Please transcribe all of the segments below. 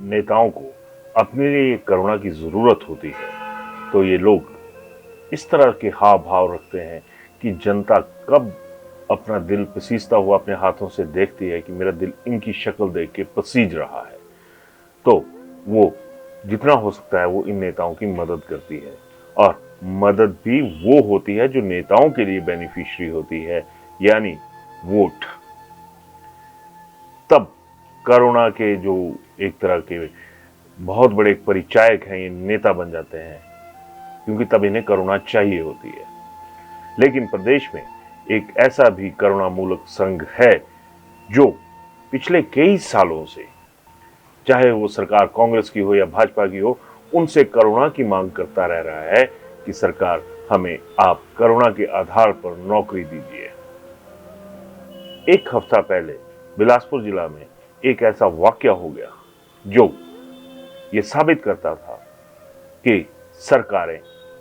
नेताओं को अपने लिए करुणा की जरूरत होती है तो ये लोग इस तरह के हाव भाव रखते हैं कि जनता कब अपना दिल पसीजता हुआ अपने हाथों से देखती है कि मेरा दिल इनकी शक्ल देख के पसीज रहा है, तो वो जितना हो सकता है वो इन नेताओं की मदद करती है। और मदद भी वो होती है जो नेताओं के लिए बेनिफिशियरी होती है, यानी वोट। तब करुणा के जो एक तरह के बहुत बड़े परिचायक हैं ये नेता बन जाते हैं, क्योंकि तब इन्हें करुणा चाहिए होती है। लेकिन प्रदेश में एक ऐसा भी करुणामूलक संघ है जो पिछले कई सालों से, चाहे वो सरकार कांग्रेस की हो या भाजपा की हो, उनसे करुणा की मांग करता रह रहा है कि सरकार हमें आप करुणा के आधार पर नौकरी दीजिए। एक हफ्ता पहले बिलासपुर जिला में एक ऐसा वाकया हो गया जो ये साबित करता था कि सरकारें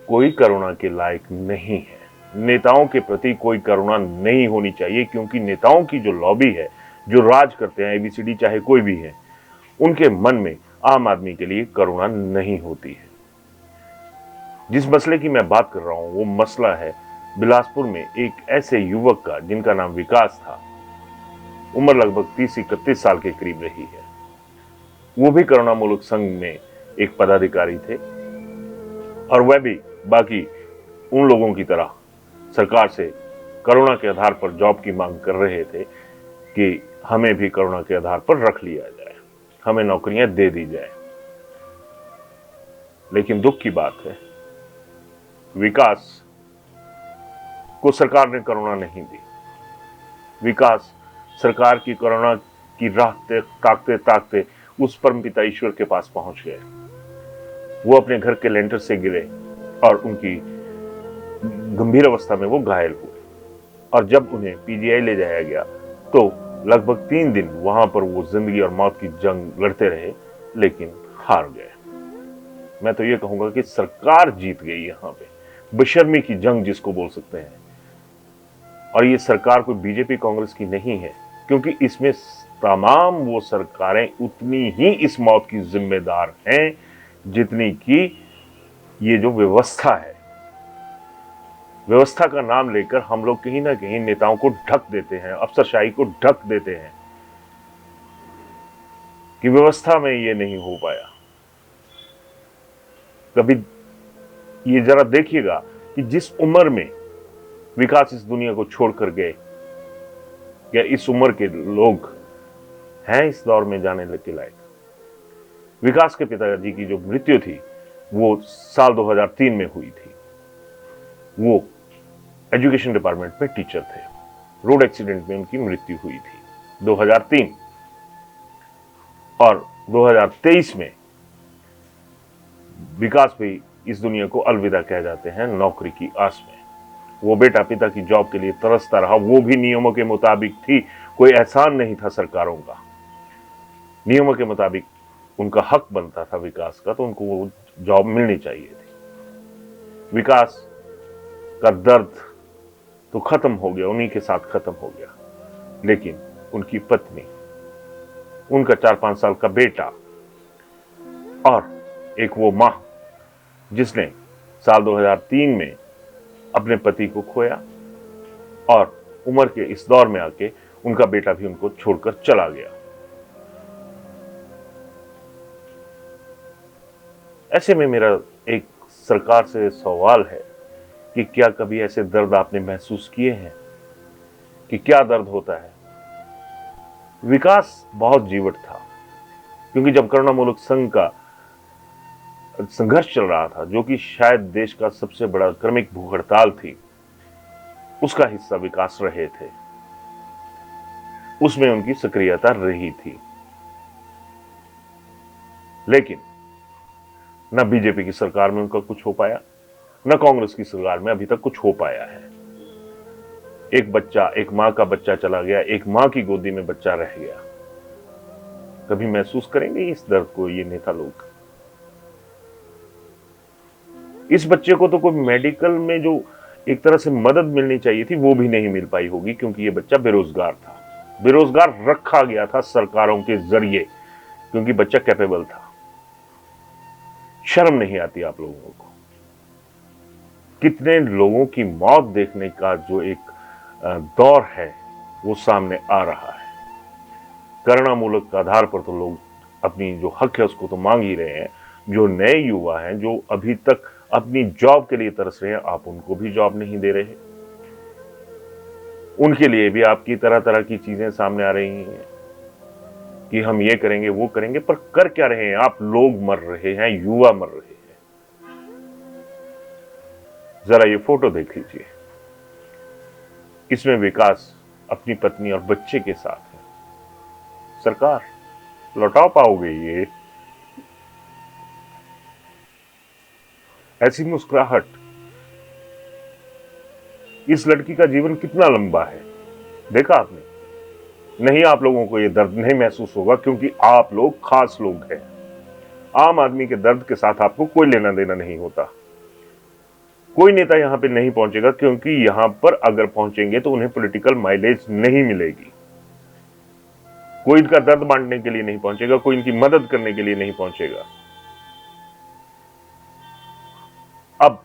कोई करुणा के लायक नहीं है। नेताओं के प्रति कोई करुणा नहीं होनी चाहिए, क्योंकि नेताओं की जो लॉबी है, जो राज करते हैं, एबीसीडी चाहे कोई भी है, उनके मन में आम आदमी के लिए करुणा नहीं होती है। जिस मसले की मैं बात कर रहा हूं वो मसला है बिलासपुर में एक ऐसे युवक का जिनका नाम विकास था। उम्र लगभग 30-31 साल के करीब रही है। वो भी करुणामूलक संघ में एक पदाधिकारी थे और वह भी बाकी उन लोगों की तरह सरकार से करुणा के आधार पर जॉब की मांग कर रहे थे कि हमें भी करुणा के आधार पर रख लिया जाए, हमें नौकरियां दे दी जाए। लेकिन दुख की बात है, विकास को सरकार ने करुणा नहीं दी। विकास सरकार की करुणा की राह ताकते ताकते उस परमपिता ईश्वर के पास पहुंच गए। वो अपने घर के लेंटर से गिरे और उनकी गंभीर अवस्था में वो घायल हुए। और जब उन्हें पीजीआई ले जाया गया तो लगभग 3 दिन वहां पर वो जिंदगी और मौत की जंग लड़ते रहे, लेकिन हार गए। मैं तो ये कहूंगा कि सरकार जीत गई यहां पे, बेशर्मी की जंग जिसको बोल सकते हैं। और ये सरकार कोई बीजेपी कांग्रेस की नहीं है, क्योंकि इसमें तमाम वो सरकारें उतनी ही इस मौत की जिम्मेदार हैं जितनी कि ये जो व्यवस्था है। व्यवस्था का नाम लेकर हम लोग कहीं ना कहीं नेताओं को ढक देते हैं, अफसरशाही को ढक देते हैं कि व्यवस्था में ये नहीं हो पाया। कभी ये जरा देखिएगा कि जिस उम्र में विकास इस दुनिया को छोड़कर गए, या इस उम्र के लोग हैं इस दौर में जाने के लायक। विकास के पिताजी की जो मृत्यु थी वो साल 2003 में हुई थी। वो एजुकेशन डिपार्टमेंट में टीचर थे। रोड एक्सीडेंट में उनकी मृत्यु हुई थी 2003। और 2023 में विकास भी इस दुनिया को अलविदा कह जाते हैं नौकरी की आस में। वो बेटा पिता की जॉब के लिए तरसता रहा, वो भी नियमों के मुताबिक थी, कोई एहसान नहीं था सरकारों का। नियमों के मुताबिक उनका हक बनता था विकास का, तो उनको वो जॉब मिलनी चाहिए थी। विकास का दर्द तो खत्म हो गया, उन्हीं के साथ खत्म हो गया, लेकिन उनकी पत्नी, उनका 4-5 साल का बेटा और एक वो मां जिसने साल 2003 में अपने पति को खोया, और उम्र के इस दौर में आके उनका बेटा भी उनको छोड़कर चला गया। ऐसे में मेरा एक सरकार से सवाल है कि क्या कभी ऐसे दर्द आपने महसूस किए हैं कि क्या दर्द होता है। विकास बहुत जीवट था, क्योंकि जब करुणामूलक संघ का संघर्ष चल रहा था, जो कि शायद देश का सबसे बड़ा क्रमिक भूख हड़ताल थी, उसका हिस्सा विकास रहे थे, उसमें उनकी सक्रियता रही थी। लेकिन न बीजेपी की सरकार में उनका कुछ हो पाया, न कांग्रेस की सरकार में अभी तक कुछ हो पाया है। एक बच्चा, एक मां का बच्चा चला गया, एक मां की गोदी में बच्चा रह गया। कभी महसूस करेंगे इस दर्द को ये नेता लोग? इस बच्चे को तो कोई मेडिकल में जो एक तरह से मदद मिलनी चाहिए थी वो भी नहीं मिल पाई होगी, क्योंकि ये बच्चा बेरोजगार था। बेरोजगार रखा गया था सरकारों के जरिए, क्योंकि बच्चा कैपेबल था। शर्म नहीं आती आप लोगों को? कितने लोगों की मौत देखने का जो एक दौर है वो सामने आ रहा है। करुणामूलक आधार पर तो लोग अपनी जो हक है उसको तो मांग ही रहे हैं। जो नए युवा हैं, जो अभी तक अपनी जॉब के लिए तरस रहे हैं, आप उनको भी जॉब नहीं दे रहे। उनके लिए भी आपकी तरह तरह की चीजें सामने आ रही हैं कि हम ये करेंगे वो करेंगे, पर कर क्या रहे हैं आप? लोग मर रहे हैं, युवा मर रहे हैं। जरा ये फोटो देख लीजिए, इसमें विकास अपनी पत्नी और बच्चे के साथ है। सरकार लौटा पाओगे ये? ऐसी मुस्कुराहट। इस लड़की का जीवन कितना लंबा है, देखा आपने? नहीं, आप लोगों को ये दर्द नहीं महसूस होगा क्योंकि आप लोग खास लोग हैं। आम आदमी के दर्द के साथ आपको कोई लेना देना नहीं होता। कोई नेता यहां पे नहीं पहुंचेगा क्योंकि यहां पर अगर पहुंचेंगे तो उन्हें पॉलिटिकल माइलेज नहीं मिलेगी। कोई इनका दर्द बांटने के लिए नहीं पहुंचेगा, कोई इनकी मदद करने के लिए नहीं पहुंचेगा। अब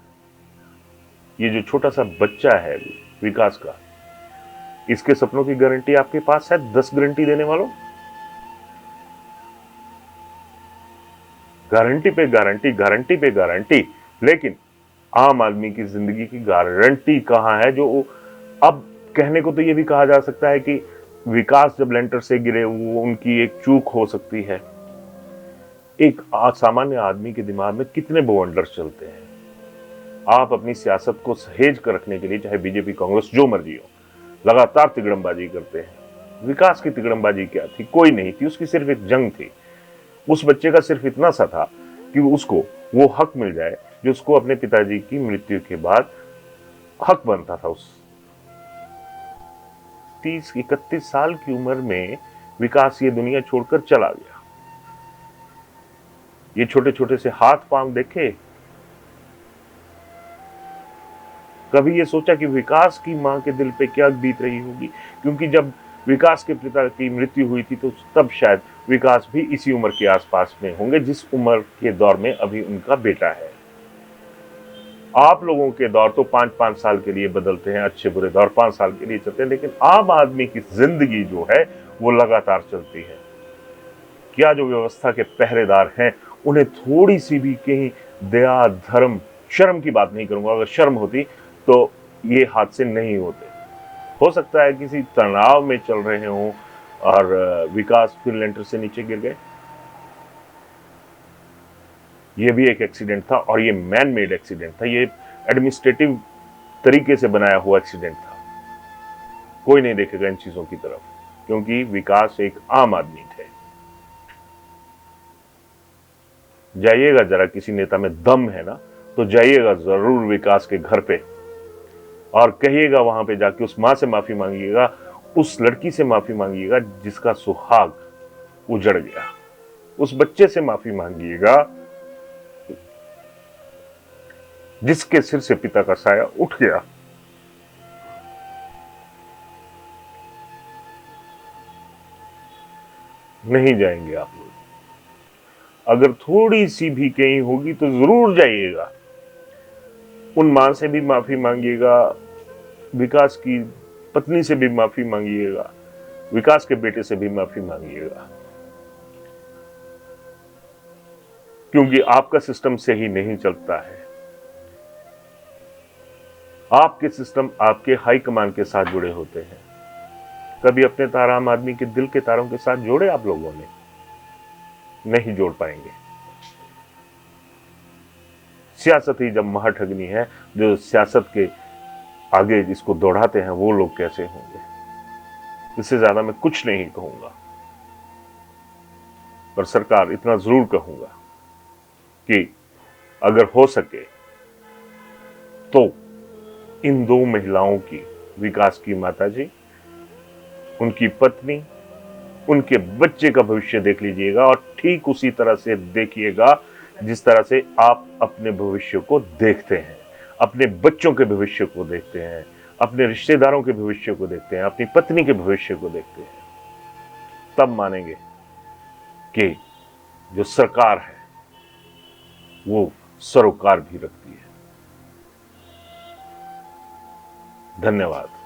ये जो छोटा सा बच्चा है विकास का, इसके सपनों की गारंटी आपके पास है? 10 गारंटी देने वालों, गारंटी पे गारंटी, गारंटी पे गारंटी, लेकिन आम आदमी की जिंदगी की गारंटी कहां है? जो अब कहने को तो यह भी कहा जा सकता है कि विकास जब लेंटर से गिरे वो उनकी एक चूक हो सकती है। एक सामान्य आदमी के दिमाग में कितने बवंडर्स चलते हैं। आप अपनी सियासत को सहेज कर रखने के लिए, चाहे बीजेपी कांग्रेस जो मर्जी हो, लगातार तिगड़मबाजी करते हैं। विकास की तिगड़मबाजी क्या थी? कोई नहीं थी, उसकी सिर्फ एक जंग थी। उस बच्चे का सिर्फ इतना सा था कि उसको वो हक मिल जाए जो उसको अपने पिताजी की मृत्यु के बाद हक बनता था। उस 30-31 साल की उम्र में विकास ये दुनिया छोड़कर चला गया। ये छोटे छोटे से हाथ पांव देखे? कभी ये सोचा कि विकास की मां के दिल पे क्या बीत रही होगी? क्योंकि जब विकास के पिता की मृत्यु हुई थी तो तब शायद विकास भी इसी उम्र के आसपास में होंगे जिस उम्र के दौर में अभी उनका बेटा है। आप लोगों के दौर तो 5-5 साल के लिए बदलते हैं, अच्छे बुरे दौर 5 साल के लिए चलते हैं, लेकिन आम आदमी की जिंदगी जो है वो लगातार चलती है। क्या जो व्यवस्था के पहरेदार हैं उन्हें थोड़ी सी भी कहीं दया, धर्म, शर्म की बात नहीं करूंगा, अगर शर्म होती तो ये हादसे नहीं होते। हो सकता है किसी तनाव में चल रहे हों और विकास फिर लेंटर से नीचे गिर गए। ये भी एक एक्सीडेंट था और ये मैन मेड एक्सीडेंट था, ये एडमिनिस्ट्रेटिव तरीके से बनाया हुआ एक्सीडेंट था। कोई नहीं देखेगा इन चीजों की तरफ क्योंकि विकास एक आम आदमी थे। जाइएगा, जरा किसी नेता में दम है ना तो जाइएगा जरूर विकास के घर पे और कहिएगा, वहां पे जाके उस मां से माफी मांगिएगा, उस लड़की से माफी मांगिएगा जिसका सुहाग उजड़ गया, उस बच्चे से माफी मांगिएगा जिसके सिर से पिता का साया उठ गया। नहीं जाएंगे आप लोग? अगर थोड़ी सी भी कहीं होगी तो जरूर जाइएगा, उन मां से भी माफी मांगिएगा, विकास की पत्नी से भी माफी मांगिएगा, विकास के बेटे से भी माफी मांगिएगा, क्योंकि आपका सिस्टम से ही नहीं चलता है। आपके सिस्टम आपके हाई कमान के साथ जुड़े होते हैं। कभी अपने तार आम आदमी के दिल के तारों के साथ जोड़े आप लोगों ने? नहीं जोड़ पाएंगे। सियासत ही जब महाठगनी है, जो सियासत के आगे जिसको दौड़ाते हैं वो लोग कैसे होंगे? इससे ज्यादा मैं कुछ नहीं कहूंगा, पर सरकार इतना जरूर कहूंगा कि अगर हो सके तो इन 2 महिलाओं की, विकास की माताजी, उनकी पत्नी, उनके बच्चे का भविष्य देख लीजिएगा और ठीक उसी तरह से देखिएगा जिस तरह से आप अपने भविष्य को देखते हैं, अपने बच्चों के भविष्य को देखते हैं, अपने रिश्तेदारों के भविष्य को देखते हैं, अपनी पत्नी के भविष्य को देखते हैं। तब मानेंगे कि जो सरकार है वो सरोकार भी रखती है। धन्यवाद।